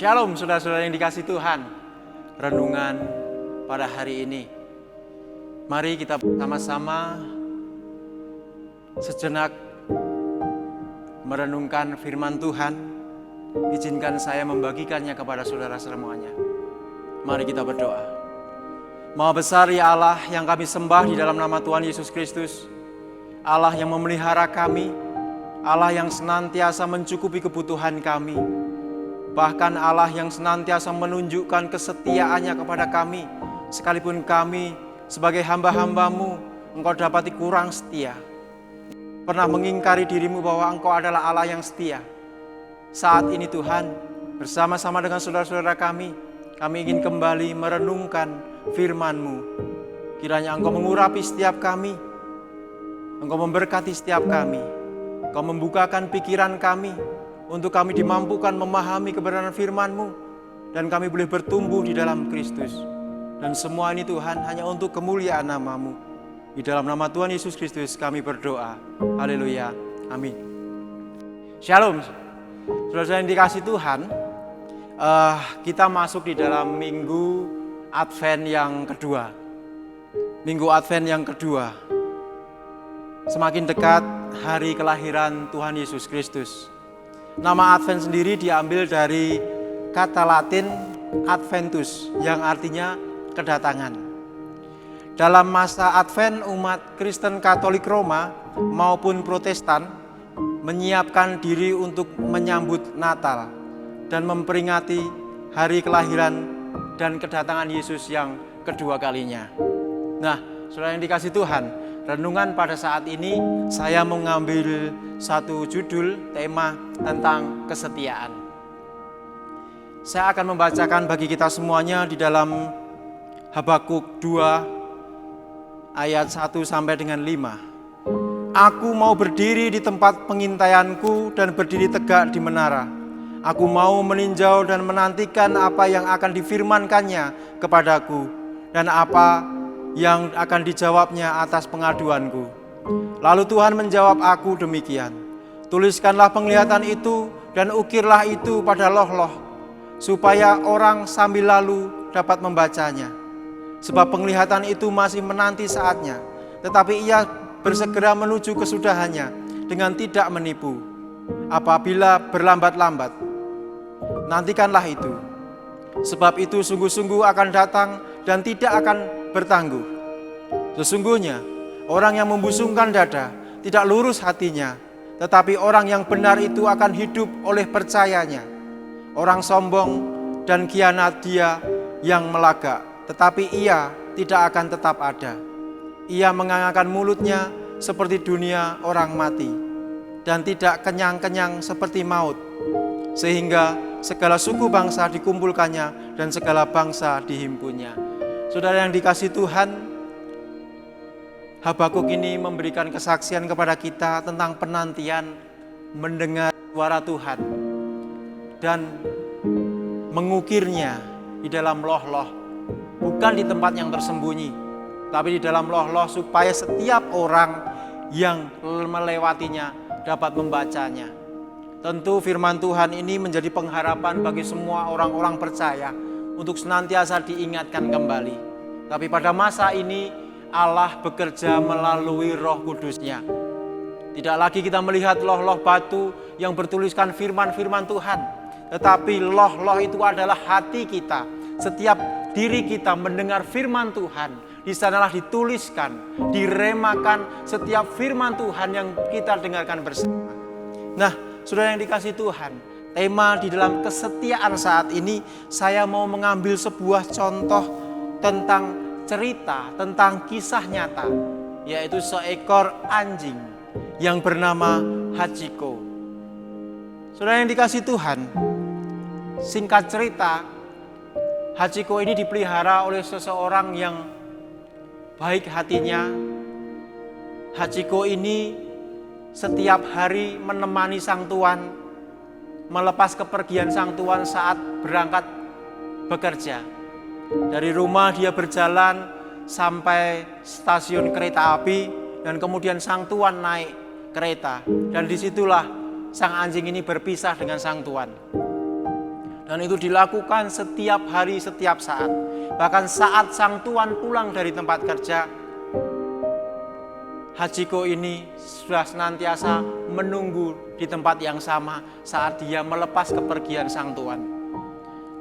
Shalom saudara-saudara yang dikasihi Tuhan. Renungan pada hari ini, mari kita sama-sama sejenak merenungkan firman Tuhan. Izinkan saya membagikannya kepada saudara semuanya. Mari kita berdoa. Maha besar ya Allah yang kami sembah di dalam nama Tuhan Yesus Kristus, Allah yang memelihara kami, Allah yang senantiasa mencukupi kebutuhan kami, bahkan Allah yang senantiasa menunjukkan kesetiaannya kepada kami, sekalipun kami sebagai hamba-hambamu, Engkau dapati kurang setia. Pernah mengingkari dirimu bahwa Engkau adalah Allah yang setia. Saat ini Tuhan, bersama-sama dengan saudara-saudara kami ingin kembali merenungkan firman-Mu. Kiranya Engkau mengurapi setiap kami, Engkau memberkati setiap kami, Engkau membukakan pikiran kami, untuk kami dimampukan memahami kebenaran firman-Mu, dan kami boleh bertumbuh di dalam Kristus. Dan semua ini Tuhan hanya untuk kemuliaan nama-Mu. Di dalam nama Tuhan Yesus Kristus kami berdoa. Haleluya. Amin. Shalom. Saudara yang dikasihi Tuhan, kita masuk di dalam minggu Advent yang kedua. Minggu Advent yang kedua. Semakin dekat hari kelahiran Tuhan Yesus Kristus. Nama Advent sendiri diambil dari kata Latin Adventus yang artinya kedatangan. Dalam masa Advent, umat Kristen Katolik Roma maupun Protestan menyiapkan diri untuk menyambut Natal dan memperingati hari kelahiran dan kedatangan Yesus yang kedua kalinya. Nah, saudara yang dikasihi Tuhan, renungan pada saat ini saya mengambil satu judul tema tentang kesetiaan. Saya akan membacakan bagi kita semuanya di dalam Habakuk 2 ayat 1 sampai dengan 5. Aku mau berdiri di tempat pengintaianku dan berdiri tegak di menara. Aku mau meninjau dan menantikan apa yang akan difirmankannya kepadaku dan apa yang akan dijawabnya atas pengaduanku. Lalu Tuhan menjawab aku demikian. Tuliskanlah penglihatan itu dan ukirlah itu pada loh-loh, supaya orang sambil lalu dapat membacanya. Sebab penglihatan itu masih menanti saatnya, tetapi ia bersegera menuju kesudahannya dengan tidak menipu. Apabila berlambat-lambat, nantikanlah itu. Sebab itu sungguh-sungguh akan datang dan tidak akan bertangguh. Sesungguhnya orang yang membusungkan dada tidak lurus hatinya, tetapi orang yang benar itu akan hidup oleh percayanya. Orang sombong dan khianat dia yang melagak, tetapi ia tidak akan tetap ada. Ia mengangangkan mulutnya seperti dunia orang mati, dan tidak kenyang-kenyang seperti maut, sehingga segala suku bangsa dikumpulkannya dan segala bangsa dihimpunnya. Saudara yang dikasihi Tuhan, Habakuk ini memberikan kesaksian kepada kita tentang penantian mendengar suara Tuhan dan mengukirnya di dalam loh-loh, bukan di tempat yang tersembunyi, tapi di dalam loh-loh supaya setiap orang yang melewatinya dapat membacanya. Tentu firman Tuhan ini menjadi pengharapan bagi semua orang-orang percaya untuk senantiasa diingatkan kembali. Tapi pada masa ini Allah bekerja melalui Roh Kudus-Nya. Tidak lagi kita melihat loh-loh batu yang bertuliskan firman-firman Tuhan, tetapi loh-loh itu adalah hati kita. Setiap diri kita mendengar firman Tuhan, di sanalah dituliskan, diremakan setiap firman Tuhan yang kita dengarkan bersama. Nah, saudara yang dikasihi Tuhan, tema di dalam kesetiaan saat ini saya mau mengambil sebuah contoh tentang cerita, tentang kisah nyata, yaitu seekor anjing yang bernama Hachiko. Saudara yang dikasihi Tuhan, singkat cerita, Hachiko ini dipelihara oleh seseorang yang baik hatinya. Hachiko ini setiap hari menemani sang tuan, melepas kepergian sang tuan saat berangkat bekerja. Dari rumah dia berjalan sampai stasiun kereta api, dan kemudian sang tuan naik kereta, dan disitulah sang anjing ini berpisah dengan sang tuan. Dan itu dilakukan setiap hari, setiap saat. Bahkan saat sang tuan pulang dari tempat kerja, Hachiko ini sudah senantiasa menunggu di tempat yang sama saat dia melepas kepergian sang tuan.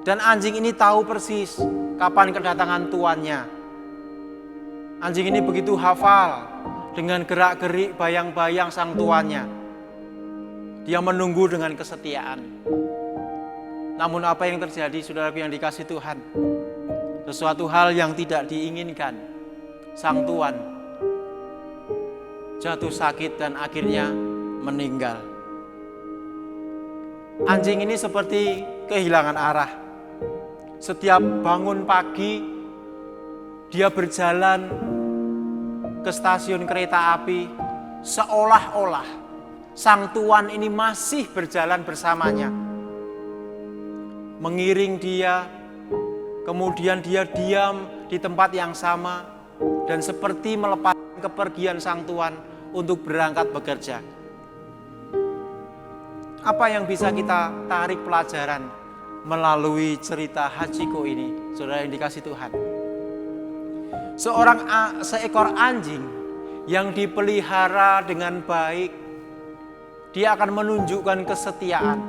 Dan anjing ini tahu persis kapan kedatangan tuannya. Anjing ini begitu hafal dengan gerak-gerik bayang-bayang sang tuannya. Dia menunggu dengan kesetiaan. Namun apa yang terjadi, saudaraku yang dikasihi Tuhan? Sesuatu hal yang tidak diinginkan. Sang tuan jatuh sakit dan akhirnya meninggal. Anjing ini seperti kehilangan arah. Setiap bangun pagi, dia berjalan ke stasiun kereta api, seolah-olah sang tuan ini masih berjalan bersamanya. Mengiring dia, kemudian dia diam di tempat yang sama dan seperti melepaskan kepergian sang tuan untuk berangkat bekerja. Apa yang bisa kita tarik pelajaran melalui cerita Hachiko ini, saudara yang dikasihi Tuhan? Seekor anjing yang dipelihara dengan baik, dia akan menunjukkan kesetiaan.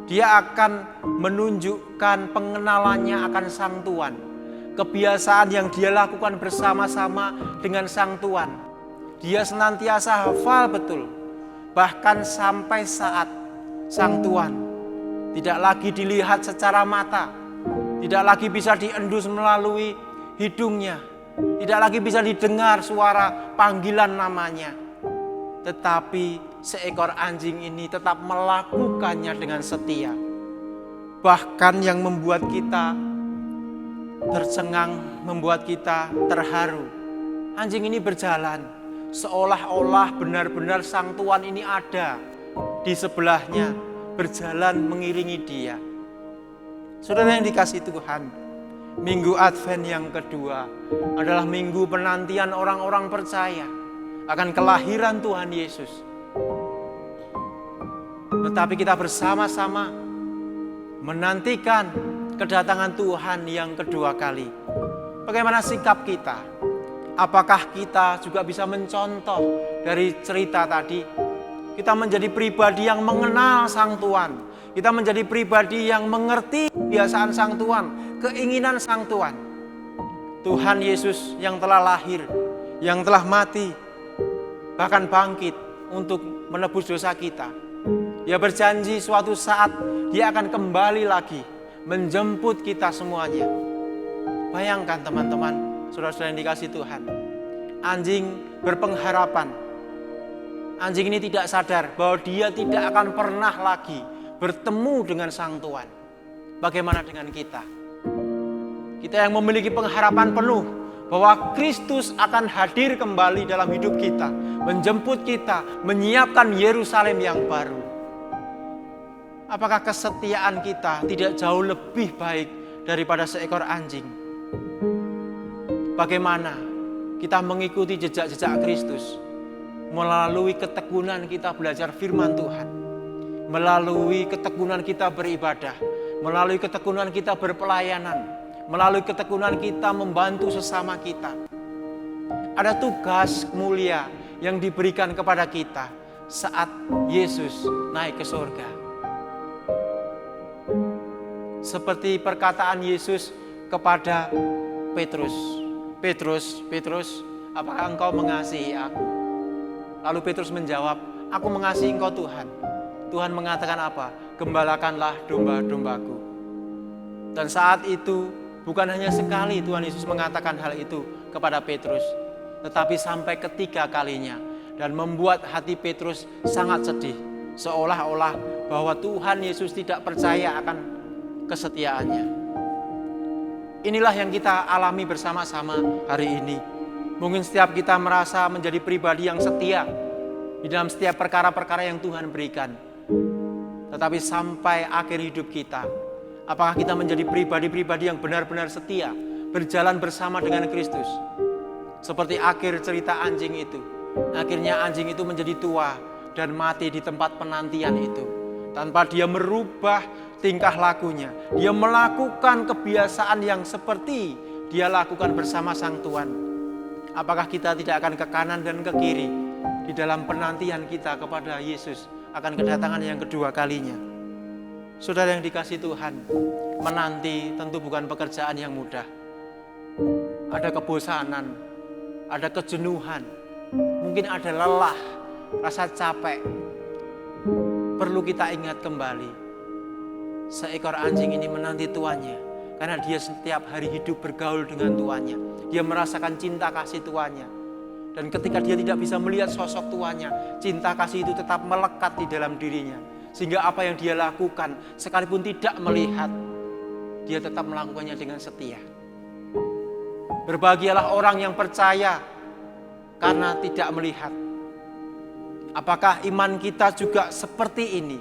Dia akan menunjukkan pengenalannya akan sang tuan. Kebiasaan yang dia lakukan bersama-sama dengan sang tuan. Dia senantiasa hafal betul. Bahkan sampai saat sang tuan tidak lagi dilihat secara mata, tidak lagi bisa diendus melalui hidungnya, tidak lagi bisa didengar suara panggilan namanya. Tetapi seekor anjing ini tetap melakukannya dengan setia. Bahkan yang membuat kita tercengang, membuat kita terharu. Anjing ini berjalan seolah-olah benar-benar sang tuan ini ada di sebelahnya, berjalan mengiringi dia. Saudara yang dikasihi Tuhan, Minggu Advent yang kedua adalah minggu penantian orang-orang percaya akan kelahiran Tuhan Yesus. Tetapi kita bersama-sama menantikan kedatangan Tuhan yang kedua kali. Bagaimana sikap kita? Apakah kita juga bisa mencontoh dari cerita tadi? Kita menjadi pribadi yang mengenal sang Tuan. Kita menjadi pribadi yang mengerti kebiasaan sang Tuan, keinginan sang Tuan. Tuhan Yesus yang telah lahir, yang telah mati, bahkan bangkit untuk menebus dosa kita. Dia berjanji suatu saat dia akan kembali lagi menjemput kita semuanya. Bayangkan teman-teman, saudara-saudara yang dikasihi Tuhan. Anjing berpengharapan. Anjing ini tidak sadar bahwa dia tidak akan pernah lagi bertemu dengan sang Tuan. Bagaimana dengan kita? Kita yang memiliki pengharapan penuh bahwa Kristus akan hadir kembali dalam hidup kita, menjemput kita, menyiapkan Yerusalem yang baru. Apakah kesetiaan kita tidak jauh lebih baik daripada seekor anjing? Bagaimana kita mengikuti jejak-jejak Kristus? Melalui ketekunan kita belajar firman Tuhan, melalui ketekunan kita beribadah, melalui ketekunan kita berpelayanan, melalui ketekunan kita membantu sesama kita. Ada tugas mulia yang diberikan kepada kita saat Yesus naik ke surga. Seperti perkataan Yesus kepada Petrus, "Petrus, Petrus, apakah engkau mengasihi aku?" Lalu Petrus menjawab, "Aku mengasihi engkau Tuhan." Tuhan mengatakan apa? "Gembalakanlah domba-dombaku." Dan saat itu bukan hanya sekali Tuhan Yesus mengatakan hal itu kepada Petrus, tetapi sampai ketiga kalinya, dan membuat hati Petrus sangat sedih, seolah-olah bahwa Tuhan Yesus tidak percaya akan kesetiaannya. Inilah yang kita alami bersama-sama hari ini. Mungkin setiap kita merasa menjadi pribadi yang setia di dalam setiap perkara-perkara yang Tuhan berikan. Tetapi sampai akhir hidup kita, apakah kita menjadi pribadi-pribadi yang benar-benar setia, berjalan bersama dengan Kristus? Seperti akhir cerita anjing itu. Akhirnya anjing itu menjadi tua dan mati di tempat penantian itu. Tanpa dia merubah tingkah lakunya. Dia melakukan kebiasaan yang seperti dia lakukan bersama Sang Tuhan. Apakah kita tidak akan ke kanan dan ke kiri di dalam penantian kita kepada Yesus akan kedatangan yang kedua kalinya? Saudara yang dikasihi Tuhan, menanti tentu bukan pekerjaan yang mudah. Ada kebosanan, ada kejenuhan, mungkin ada lelah, rasa capek. Perlu kita ingat kembali, seekor anjing ini menanti tuannya, karena dia setiap hari hidup bergaul dengan tuannya. Dia merasakan cinta kasih tuannya. Dan ketika dia tidak bisa melihat sosok tuannya, cinta kasih itu tetap melekat di dalam dirinya. Sehingga apa yang dia lakukan, sekalipun tidak melihat, dia tetap melakukannya dengan setia. Berbahagialah orang yang percaya karena tidak melihat. Apakah iman kita juga seperti ini?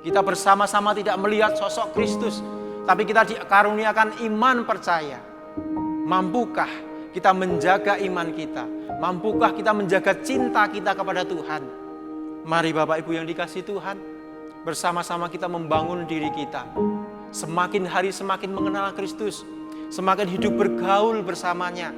Kita bersama-sama tidak melihat sosok Kristus, tapi kita dikaruniakan iman percaya. Mampukah kita menjaga iman kita? Mampukah kita menjaga cinta kita kepada Tuhan? Mari Bapak Ibu yang dikasihi Tuhan, bersama-sama kita membangun diri kita. Semakin hari semakin mengenal Kristus, semakin hidup bergaul bersamanya,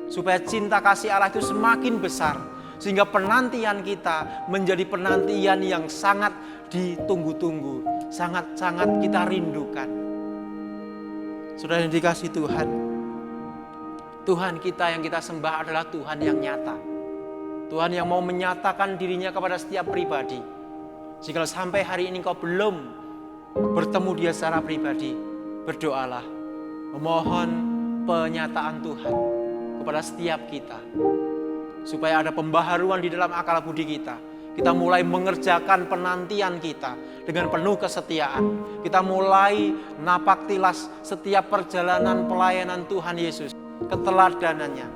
supaya cinta kasih Allah itu semakin besar, sehingga penantian kita menjadi penantian yang sangat ditunggu-tunggu, sangat-sangat kita rindukan. Saudara yang dikasihi Tuhan, Tuhan kita yang kita sembah adalah Tuhan yang nyata. Tuhan yang mau menyatakan dirinya kepada setiap pribadi. Jika sampai hari ini kau belum bertemu Dia secara pribadi, berdoalah, memohon penyataan Tuhan kepada setiap kita, supaya ada pembaharuan di dalam akal budi kita. Kita mulai mengerjakan penantian kita dengan penuh kesetiaan. Kita mulai napak tilas setiap perjalanan pelayanan Tuhan Yesus, keteladanannya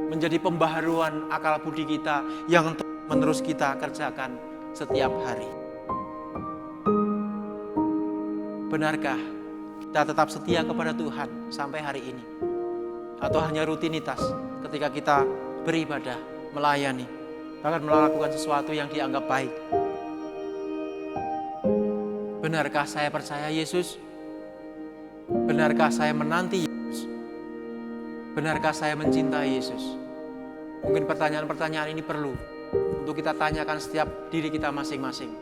menjadi pembaharuan akal budi kita yang menerus kita kerjakan setiap hari. Benarkah kita tetap setia kepada Tuhan sampai hari ini? Atau hanya rutinitas ketika kita beribadah, melayani, bahkan melakukan sesuatu yang dianggap baik? Benarkah saya percaya Yesus? Benarkah saya menanti Yesus? Benarkah saya mencintai Yesus? Mungkin pertanyaan-pertanyaan ini perlu untuk kita tanyakan setiap diri kita masing-masing.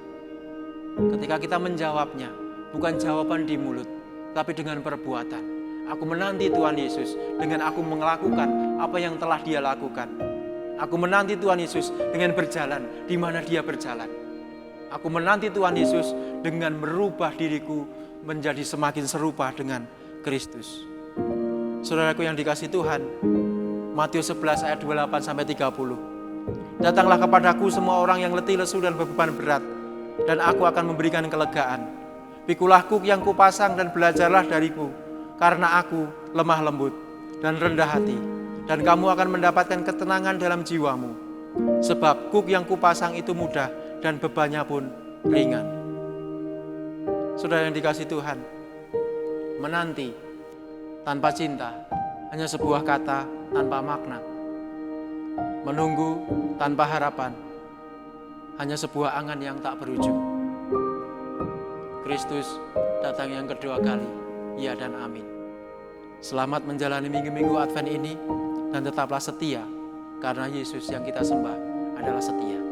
Ketika kita menjawabnya, bukan jawaban di mulut, tapi dengan perbuatan. Aku menanti Tuhan Yesus dengan aku melakukan apa yang telah Dia lakukan. Aku menanti Tuhan Yesus dengan berjalan di mana Dia berjalan. Aku menanti Tuhan Yesus dengan merubah diriku menjadi semakin serupa dengan Kristus. Saudaraku yang dikasihi Tuhan, Matius 11 ayat 28-30. Datanglah kepadaku semua orang yang letih lesu dan beban berat, dan aku akan memberikan kelegaan. Pikulah kuk yang kupasang dan belajarlah dariku, karena aku lemah lembut dan rendah hati, dan kamu akan mendapatkan ketenangan dalam jiwamu. Sebab kuk yang kupasang itu mudah dan bebannya pun ringan. Saudara yang dikasihi Tuhan, menanti tanpa cinta hanya sebuah kata tanpa makna. Menunggu tanpa harapan hanya sebuah angan yang tak berujung. Kristus datang yang kedua kali, ya dan amin. Selamat menjalani minggu-minggu Advent ini, dan tetaplah setia, karena Yesus yang kita sembah adalah setia.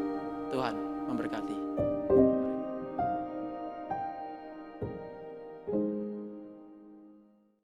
Tuhan memberkati.